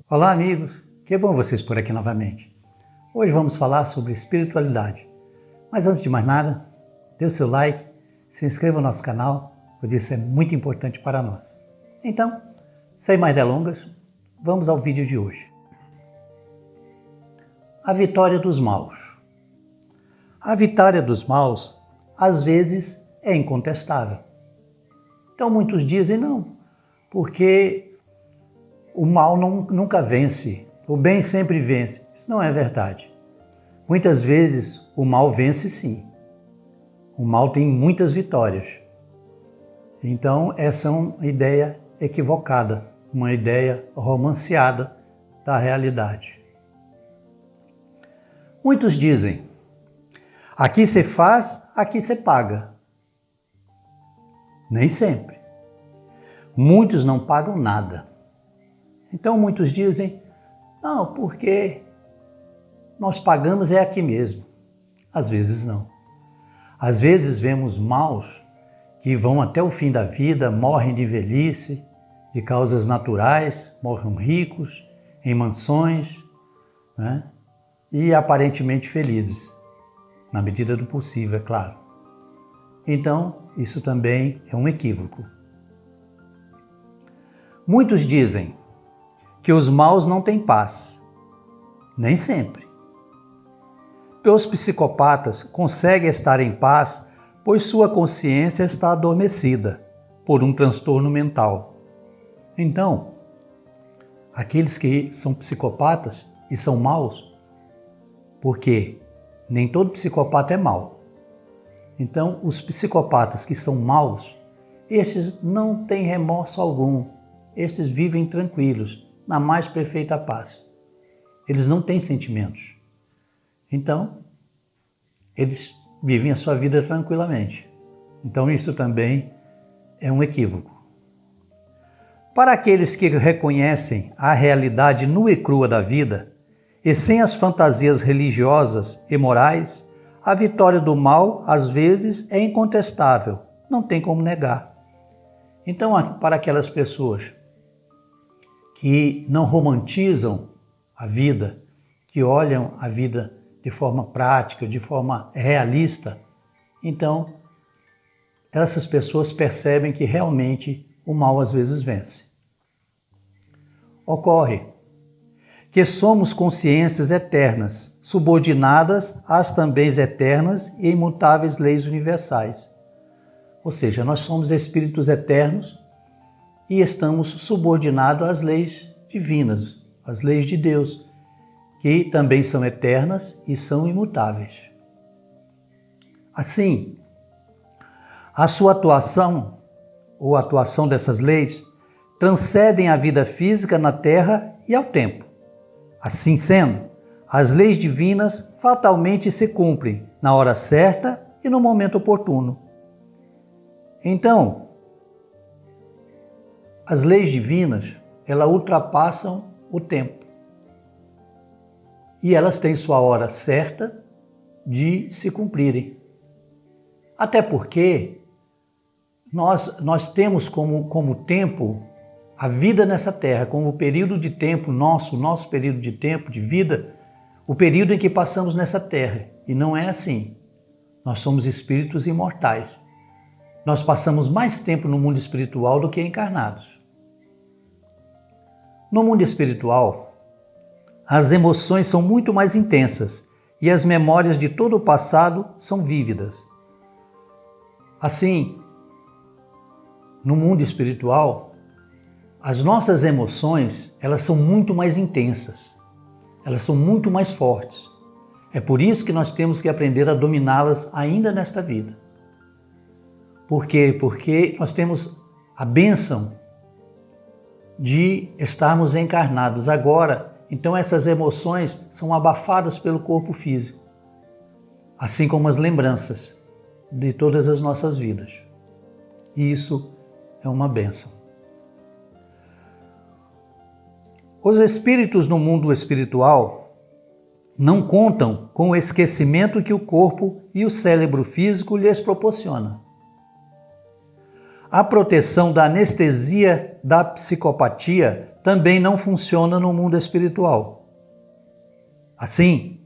Olá, amigos! Que bom vocês por aqui novamente. Hoje vamos falar sobre espiritualidade. Mas antes de mais nada, dê o seu like, se inscreva no nosso canal, pois isso é muito importante para nós. Então, sem mais delongas, vamos ao vídeo de hoje. A vitória dos maus. A vitória dos maus, às vezes, é incontestável. Então muitos dizem não, porque o mal nunca vence, o bem sempre vence. Isso não é verdade. Muitas vezes o mal vence sim. O mal tem muitas vitórias. Então essa é uma ideia equivocada, uma ideia romanceada da realidade. Muitos dizem, aqui se faz, aqui se paga. Nem sempre. Muitos não pagam nada. Então muitos dizem, não, porque nós pagamos é aqui mesmo. Às vezes não. Às vezes vemos maus que vão até o fim da vida, morrem de velhice, de causas naturais, morrem ricos, em mansões, né? E aparentemente felizes, na medida do possível, é claro. Então, isso também é um equívoco. Muitos dizem que os maus não têm paz. Nem sempre. Os psicopatas conseguem estar em paz, pois sua consciência está adormecida por um transtorno mental. Então, aqueles que são psicopatas e são maus, porque nem todo psicopata é mau. Então, os psicopatas que são maus, esses não têm remorso algum. Esses vivem tranquilos, na mais perfeita paz. Eles não têm sentimentos. Então, eles vivem a sua vida tranquilamente. Então, isso também é um equívoco. Para aqueles que reconhecem a realidade nua e crua da vida, e sem as fantasias religiosas e morais, a vitória do mal, às vezes, é incontestável, não tem como negar. Então, para aquelas pessoas que não romantizam a vida, que olham a vida de forma prática, de forma realista, então, essas pessoas percebem que realmente o mal às vezes vence. Ocorre que somos consciências eternas, subordinadas às também eternas e imutáveis leis universais. Ou seja, nós somos espíritos eternos e estamos subordinados às leis divinas, às leis de Deus, que também são eternas e são imutáveis. Assim, a sua atuação, ou a atuação dessas leis, transcendem a vida física na Terra e ao tempo. Assim sendo, as leis divinas fatalmente se cumprem na hora certa e no momento oportuno. Então, as leis divinas, elas ultrapassam o tempo. E elas têm sua hora certa de se cumprirem. Até porque nós temos como tempo a vida nessa terra, como período de tempo nosso período de tempo, de vida, o período em que passamos nessa terra. E não é assim. Nós somos espíritos imortais. Nós passamos mais tempo no mundo espiritual do que encarnados. No mundo espiritual, as emoções são muito mais intensas e as memórias de todo o passado são vívidas. Assim, no mundo espiritual, as nossas emoções, elas são muito mais intensas, elas são muito mais fortes. É por isso que nós temos que aprender a dominá-las ainda nesta vida. Por quê? Porque nós temos a bênção de estarmos encarnados agora. Então essas emoções são abafadas pelo corpo físico, assim como as lembranças de todas as nossas vidas. E isso é uma bênção. Os espíritos no mundo espiritual não contam com o esquecimento que o corpo e o cérebro físico lhes proporcionam. A proteção da anestesia da psicopatia também não funciona no mundo espiritual. Assim,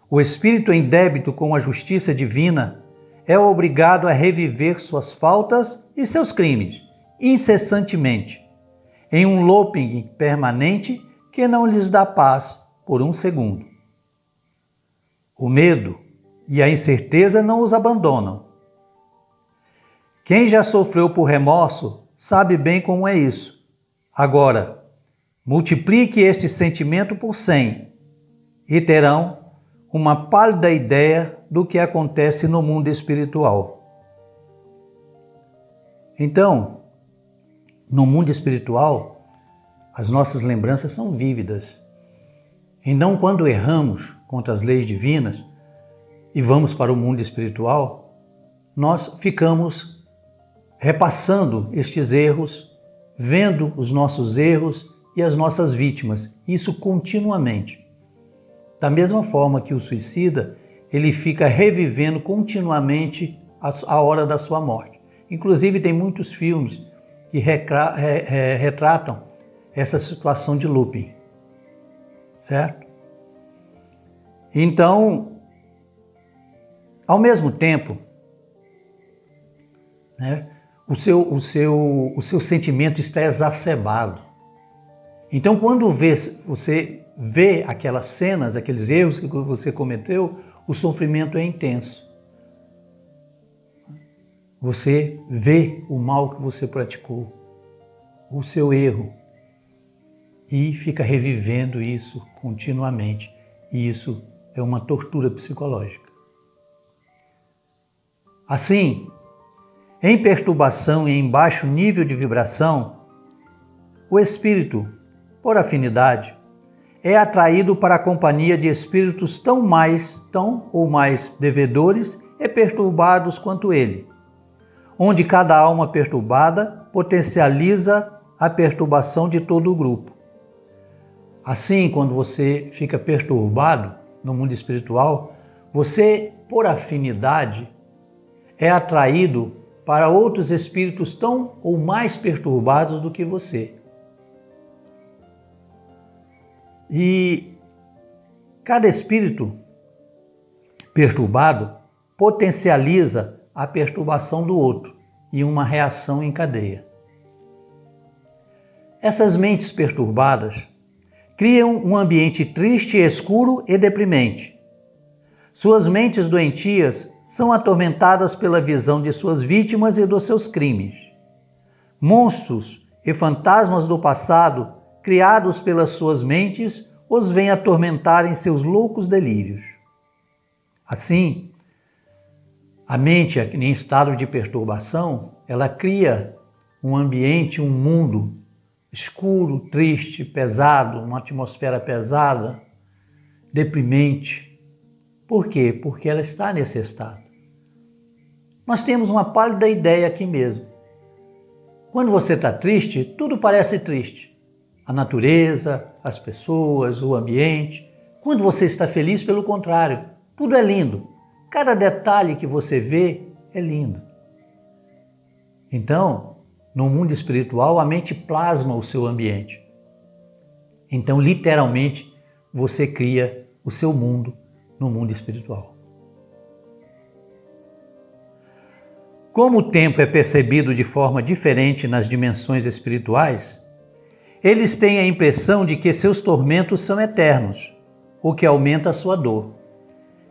o espírito em débito com a justiça divina é obrigado a reviver suas faltas e seus crimes incessantemente, em um looping permanente que não lhes dá paz por um segundo. O medo e a incerteza não os abandonam. Quem já sofreu por remorso sabe bem como é isso. Agora, multiplique este sentimento por 100 e terão uma pálida ideia do que acontece no mundo espiritual. Então, no mundo espiritual, as nossas lembranças são vívidas. Então, quando erramos contra as leis divinas e vamos para o mundo espiritual, nós ficamos repassando estes erros, vendo os nossos erros e as nossas vítimas, isso continuamente. Da mesma forma que o suicida, ele fica revivendo continuamente a hora da sua morte. Inclusive, tem muitos filmes que retratam essa situação de looping, certo? Então, ao mesmo tempo, né, o seu sentimento está exacerbado. Então, quando você vê aquelas cenas, aqueles erros que você cometeu, o sofrimento é intenso. Você vê o mal que você praticou, o seu erro, e fica revivendo isso continuamente. E isso é uma tortura psicológica. Assim, em perturbação e em baixo nível de vibração, o espírito, por afinidade, é atraído para a companhia de espíritos tão ou mais devedores e perturbados quanto ele, onde cada alma perturbada potencializa a perturbação de todo o grupo. Assim, quando você fica perturbado no mundo espiritual, você, por afinidade, é atraído para outros espíritos tão ou mais perturbados do que você. E cada espírito perturbado potencializa a perturbação do outro e uma reação em cadeia. Essas mentes perturbadas criam um ambiente triste, escuro e deprimente. Suas mentes doentias são atormentadas pela visão de suas vítimas e dos seus crimes. Monstros e fantasmas do passado, criados pelas suas mentes, os vêm atormentar em seus loucos delírios. Assim, a mente, em estado de perturbação, ela cria um ambiente, um mundo escuro, triste, pesado, uma atmosfera pesada, deprimente. Por quê? Porque ela está nesse estado. Nós temos uma pálida ideia aqui mesmo. Quando você está triste, tudo parece triste. A natureza, as pessoas, o ambiente. Quando você está feliz, pelo contrário, tudo é lindo. Cada detalhe que você vê é lindo. Então, no mundo espiritual, a mente plasma o seu ambiente. Então, literalmente, você cria o seu mundo no mundo espiritual. Como o tempo é percebido de forma diferente nas dimensões espirituais, eles têm a impressão de que seus tormentos são eternos, o que aumenta a sua dor.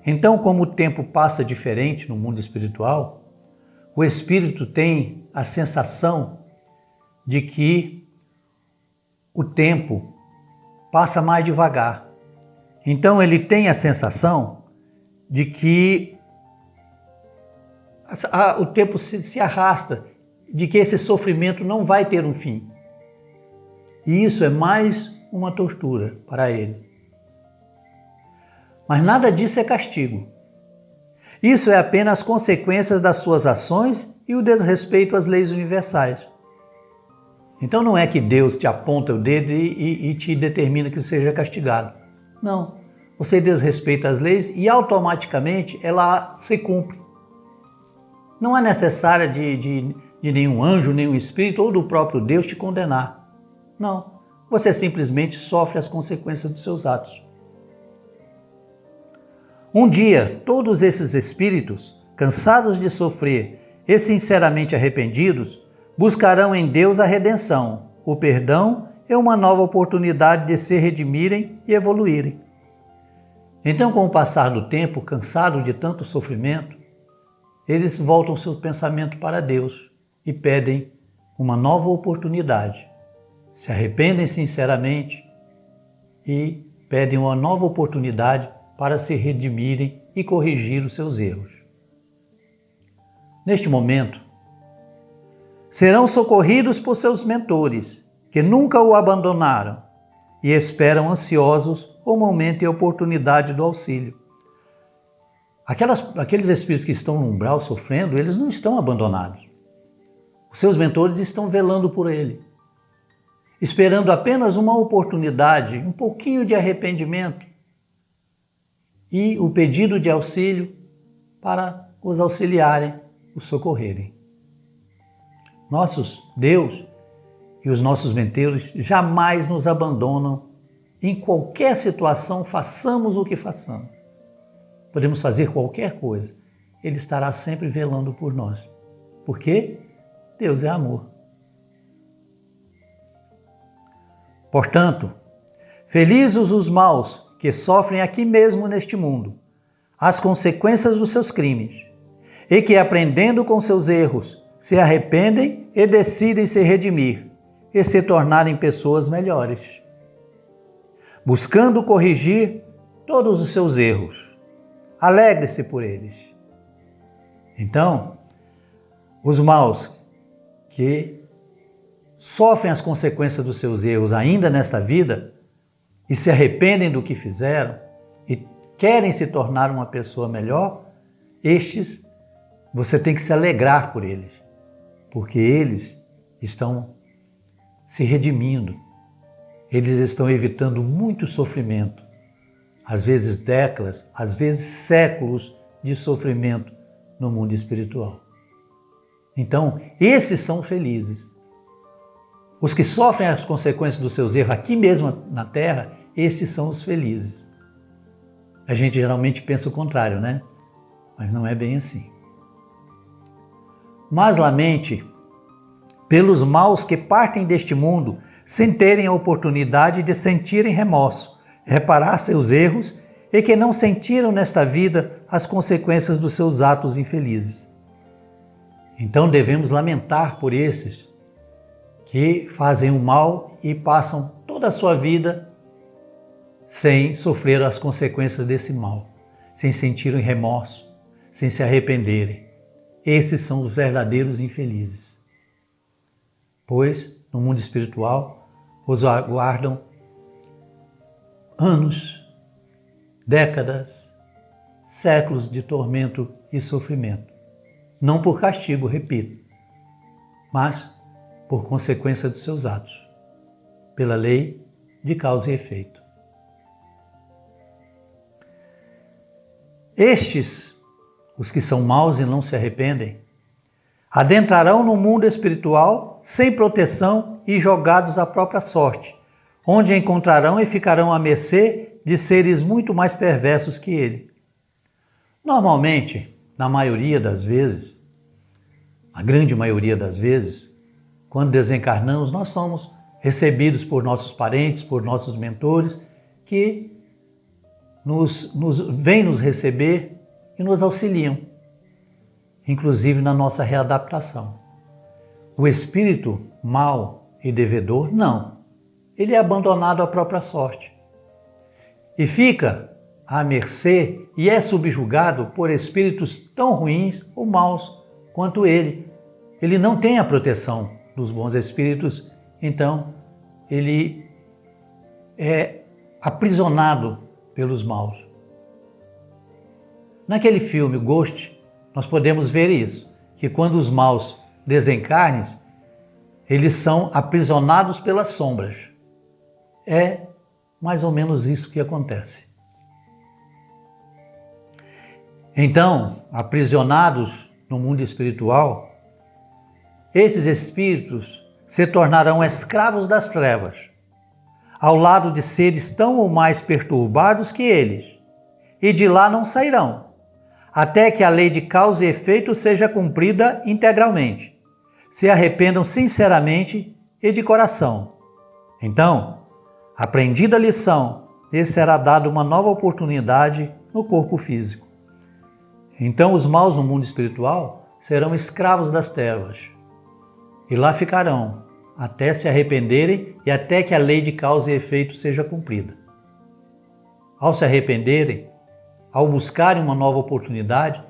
Então, como o tempo passa diferente no mundo espiritual, o espírito tem a sensação de que o tempo passa mais devagar. Então, ele tem a sensação de que o tempo se arrasta, de que esse sofrimento não vai ter um fim. E isso é mais uma tortura para ele. Mas nada disso é castigo. Isso é apenas consequências das suas ações e o desrespeito às leis universais. Então não é que Deus te aponta o dedo e te determina que seja castigado. Não. Você desrespeita as leis e automaticamente ela se cumpre. Não é necessária de nenhum anjo, nenhum espírito ou do próprio Deus te condenar. Não. você simplesmente sofre as consequências dos seus atos. Um dia, todos esses espíritos, cansados de sofrer e sinceramente arrependidos, buscarão em Deus a redenção, o perdão e uma nova oportunidade de se redimirem e evoluírem. Então, com o passar do tempo, cansados de tanto sofrimento, eles voltam seu pensamento para Deus e pedem uma nova oportunidade. Se arrependem sinceramente e pedem uma nova oportunidade para se redimirem e corrigir os seus erros. Neste momento, serão socorridos por seus mentores, que nunca o abandonaram e esperam ansiosos o momento e a oportunidade do auxílio. Aqueles espíritos que estão no umbral sofrendo, eles não estão abandonados. Os seus mentores estão velando por ele, esperando apenas uma oportunidade, um pouquinho de arrependimento e o pedido de auxílio para os auxiliarem, os socorrerem. Nossos Deus e os nossos mentores jamais nos abandonam em qualquer situação, façamos o que façamos. Podemos fazer qualquer coisa, Ele estará sempre velando por nós. Por quê? Deus é amor. Portanto, felizes os maus que sofrem aqui mesmo neste mundo as consequências dos seus crimes e que, aprendendo com seus erros, se arrependem e decidem se redimir e se tornarem pessoas melhores, buscando corrigir todos os seus erros. Alegre-se por eles. Então, os maus que sofrem as consequências dos seus erros ainda nesta vida e se arrependem do que fizeram e querem se tornar uma pessoa melhor, estes, você tem que se alegrar por eles, porque eles estão se redimindo, eles estão evitando muito sofrimento, às vezes décadas, às vezes séculos de sofrimento no mundo espiritual. Então, esses são felizes. Os que sofrem as consequências dos seus erros aqui mesmo na Terra, estes são os felizes. A gente geralmente pensa o contrário, né? Mas não é bem assim. Mas lamente pelos maus que partem deste mundo sem terem a oportunidade de sentirem remorso, reparar seus erros e que não sentiram nesta vida as consequências dos seus atos infelizes. Então devemos lamentar por esses que fazem o mal e passam toda a sua vida sem sofrer as consequências desse mal, sem sentirem remorso, sem se arrependerem. Esses são os verdadeiros infelizes, pois no mundo espiritual os aguardam anos, décadas, séculos de tormento e sofrimento. Não por castigo, repito, mas por consequência dos seus atos, pela lei de causa e efeito. Estes, os que são maus e não se arrependem, adentrarão no mundo espiritual sem proteção e jogados à própria sorte, onde encontrarão e ficarão à mercê de seres muito mais perversos que ele. Normalmente, na maioria das vezes, a grande maioria das vezes, quando desencarnamos, nós somos recebidos por nossos parentes, por nossos mentores, que vêm nos receber e nos auxiliam, inclusive na nossa readaptação. O espírito mau e devedor, não. Ele é abandonado à própria sorte e fica à mercê e é subjugado por espíritos tão ruins ou maus quanto ele. Ele não tem a proteção dos bons espíritos, então ele é aprisionado pelos maus. Naquele filme Ghost, nós podemos ver isso, que quando os maus desencarnem, eles são aprisionados pelas sombras. É mais ou menos isso que acontece. Então, aprisionados no mundo espiritual, esses espíritos se tornarão escravos das trevas ao lado de seres tão ou mais perturbados que eles, e de lá não sairão, até que a lei de causa e efeito seja cumprida integralmente. Se arrependam sinceramente e de coração. Então, aprendida a lição, lhes será dada uma nova oportunidade no corpo físico. Então, os maus no mundo espiritual serão escravos das trevas, e lá ficarão, até se arrependerem e até que a lei de causa e efeito seja cumprida. Ao se arrependerem, ao buscarem uma nova oportunidade,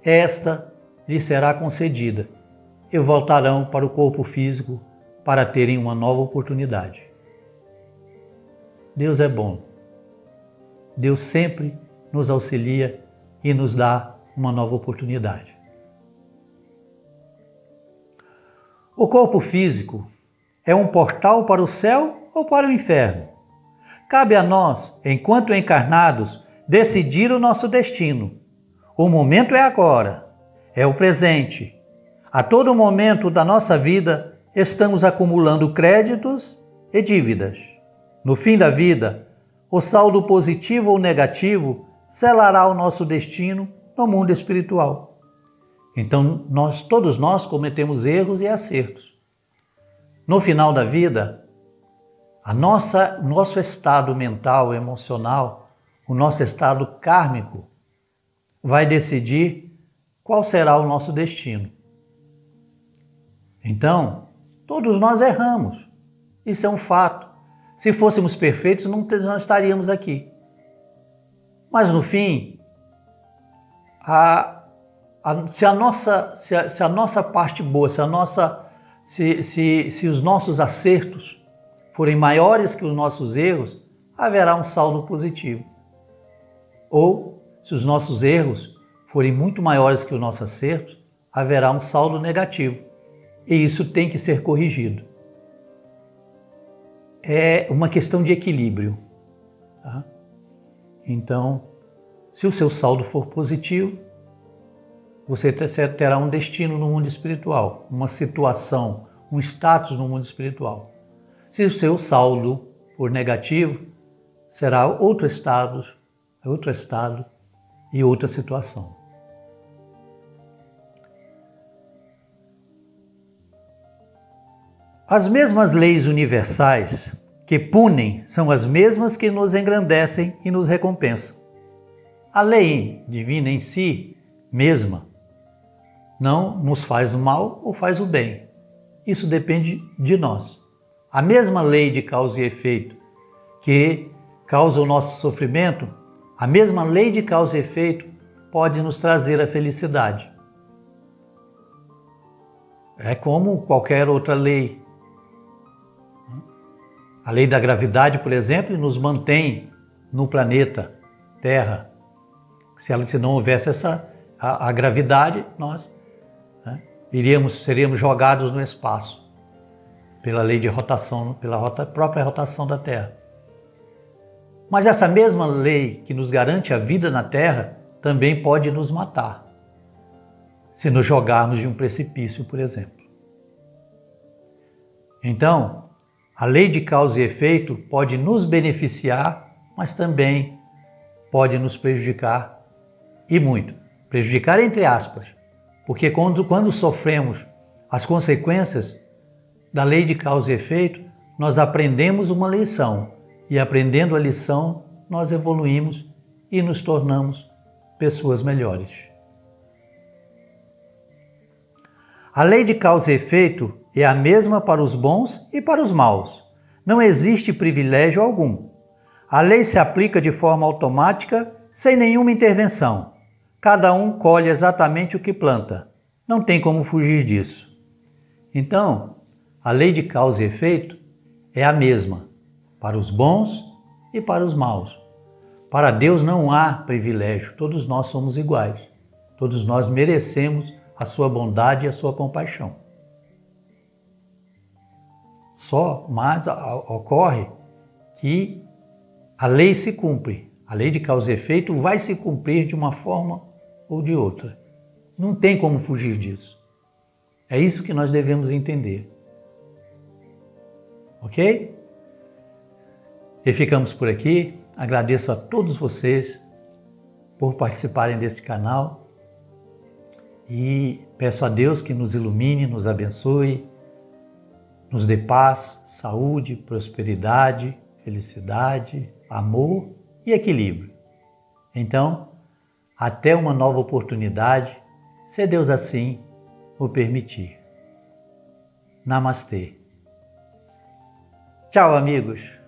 esta lhes será concedida e voltarão para o corpo físico para terem uma nova oportunidade. Deus é bom. Deus sempre nos auxilia e nos dá uma nova oportunidade. O corpo físico é um portal para o céu ou para o inferno. Cabe a nós, enquanto encarnados, decidir o nosso destino. O momento é agora, é o presente. A todo momento da nossa vida, estamos acumulando créditos e dívidas. No fim da vida, o saldo positivo ou negativo selará o nosso destino no mundo espiritual. Então, todos nós cometemos erros e acertos. No final da vida, nosso estado mental, emocional, o nosso estado kármico vai decidir qual será o nosso destino. Então, todos nós erramos. Isso é um fato. Se fôssemos perfeitos, não estaríamos aqui. Mas no fim, se a nossa parte boa, se os nossos acertos forem maiores que os nossos erros, haverá um saldo positivo. Ou, se os nossos erros forem muito maiores que os nossos acertos, haverá um saldo negativo. E isso tem que ser corrigido. É uma questão de equilíbrio. Tá? Então, se o seu saldo for positivo, você terá um destino no mundo espiritual, uma situação, um status no mundo espiritual. Se o seu saldo for negativo, será outro estado e outra situação. As mesmas leis universais que punem são as mesmas que nos engrandecem e nos recompensam. A lei divina em si mesma não nos faz o mal ou faz o bem. Isso depende de nós. A mesma lei de causa e efeito que causa o nosso sofrimento, a mesma lei de causa e efeito pode nos trazer a felicidade. É como qualquer outra lei. A lei da gravidade, por exemplo, nos mantém no planeta Terra. Se não houvesse a gravidade, nós seríamos jogados no espaço pela lei de rotação, pela própria rotação da Terra. Mas essa mesma lei que nos garante a vida na Terra também pode nos matar, se nos jogarmos de um precipício, por exemplo. Então, a lei de causa e efeito pode nos beneficiar, mas também pode nos prejudicar, e muito. Prejudicar entre aspas, porque quando sofremos as consequências da lei de causa e efeito, nós aprendemos uma lição, e aprendendo a lição, nós evoluímos e nos tornamos pessoas melhores. A lei de causa e efeito é a mesma para os bons e para os maus. Não existe privilégio algum. A lei se aplica de forma automática, sem nenhuma intervenção. Cada um colhe exatamente o que planta. Não tem como fugir disso. Então, a lei de causa e efeito é a mesma para os bons e para os maus. Para Deus não há privilégio, todos nós somos iguais. Todos nós merecemos a sua bondade e a sua compaixão. Mas ocorre que a lei se cumpre. A lei de causa e efeito vai se cumprir de uma forma ou de outra. Não tem como fugir disso. É isso que nós devemos entender. Ok? E ficamos por aqui. Agradeço a todos vocês por participarem deste canal e peço a Deus que nos ilumine, nos abençoe, nos dê paz, saúde, prosperidade, felicidade, amor e equilíbrio. Então, até uma nova oportunidade, se Deus assim o permitir. Namastê. Tchau, amigos.